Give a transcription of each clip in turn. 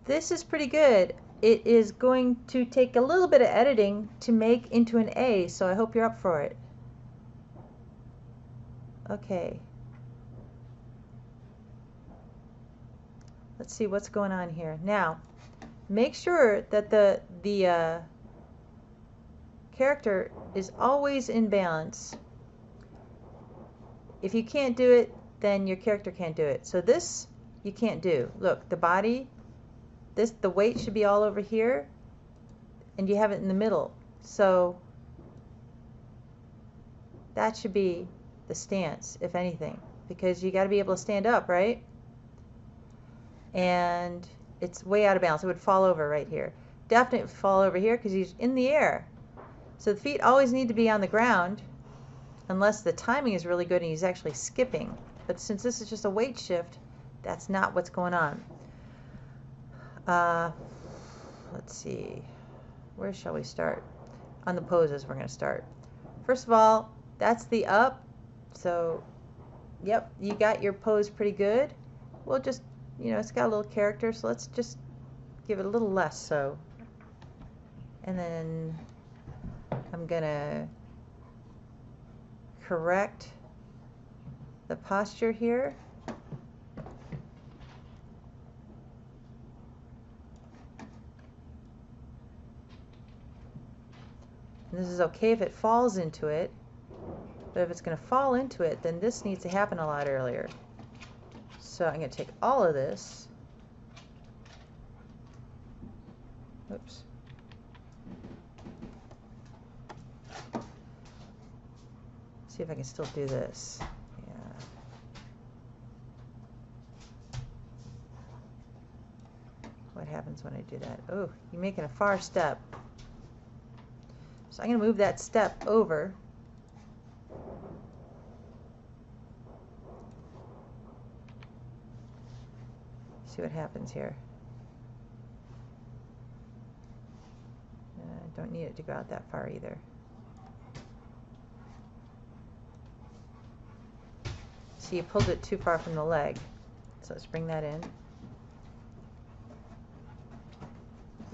this is pretty good. It is going to take a little bit of editing to make into an A, so I hope you're up for it. Okay. Let's see what's going on here. Now, make sure that the character is always in balance. If you can't do it, then your character can't do it. So this you can't do. Look, the body, the weight should be all over here, and you have it in the middle. So that should be the stance, if anything, because you got to be able to stand up, right? And it's way out of balance. It would fall over right here. Definitely fall over here because he's in the air. So the feet always need to be on the ground unless the timing is really good and he's actually skipping. But since this is just a weight shift, that's not what's going on. Let's see. Where shall we start? On the poses we're going to start. First of all, that's the up. So, yep, you got your pose pretty good. We'll just, you know, it's got a little character, so let's just give it a little less so. And then I'm going to correct the posture here. And this is okay if it falls into it, but if it's going to fall into it, then this needs to happen a lot earlier. So I'm going to take all of this. Oops. See if I can still do this. Yeah. What happens when I do that? Oh, you're making a far step. So I'm going to move that step over. See what happens here. I don't need it to go out that far either. See, you pulled it too far from the leg. So let's bring that in.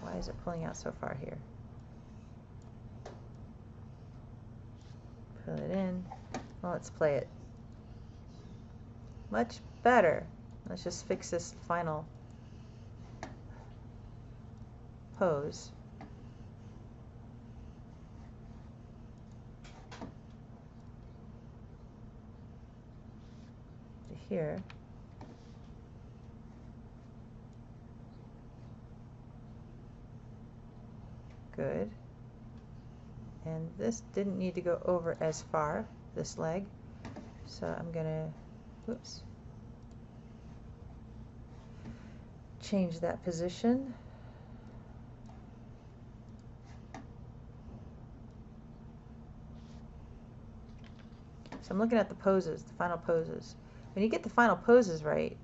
Why is it pulling out so far here? Pull it in. Well, let's play it. Much better. Let's just fix this final pose. To here. Good. And this didn't need to go over as far, this leg. So I'm gonna, whoops, change that position. So I'm looking at the poses, the final poses. When you get the final poses right,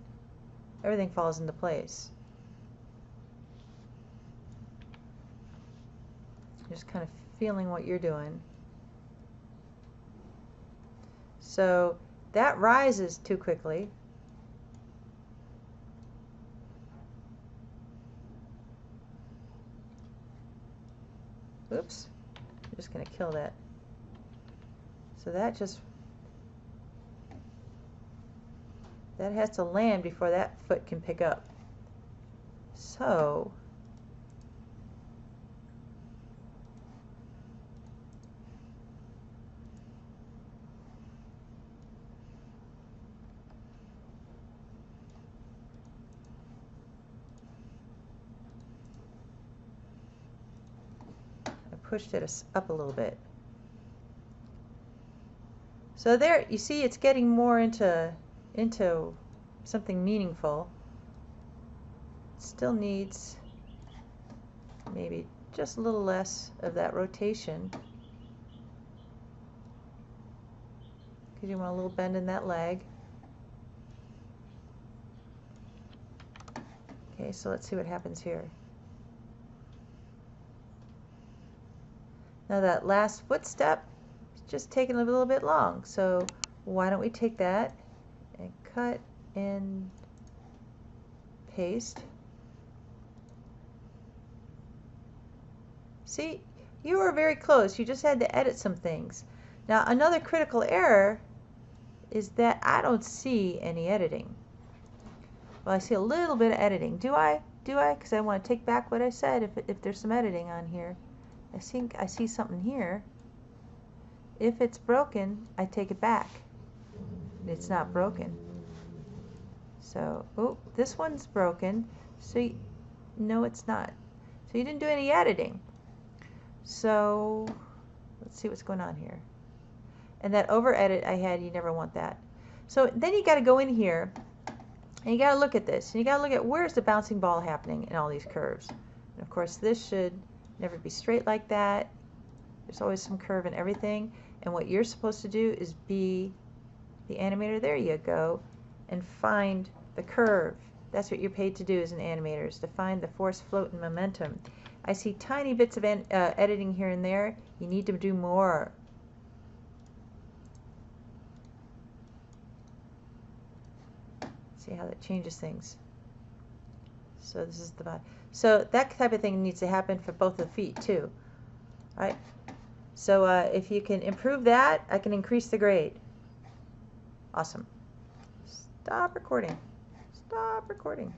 everything falls into place. Just kind of feeling what you're doing. So that rises too quickly. Oops, I'm just going to kill that. So that has to land before that foot can pick up. So pushed it up a little bit. So there, you see, it's getting more into something meaningful. It still needs maybe just a little less of that rotation, because you want a little bend in that leg. Okay, so let's see what happens here. Now that last footstep is just taking a little bit long, so why don't we take that and cut and paste. See, you were very close. You just had to edit some things. Now, another critical error is that I don't see any editing. Well, I see a little bit of editing. Do I? Do I? Because I want to take back what I said if there's some editing on here. I think I see something here. If it's broken, I take it back. It's not broken. So, oh, this one's broken. So, no, it's not. So you didn't do any editing. So, let's see what's going on here. And that over edit I had, you never want that. So then you got to go in here and you got to look at this. And you got to look at where's the bouncing ball happening in all these curves. And of course, this should never be straight like that. There's always some curve in everything. And what you're supposed to do is be the animator. There you go. And find the curve. That's what you're paid to do as an animator, is to find the force, float, and momentum. I see tiny bits of editing here and there. You need to do more. See how that changes things. So this is the body. So that type of thing needs to happen for both the feet too. All right. So if you can improve that, I can increase the grade. Awesome. Stop recording. Stop recording.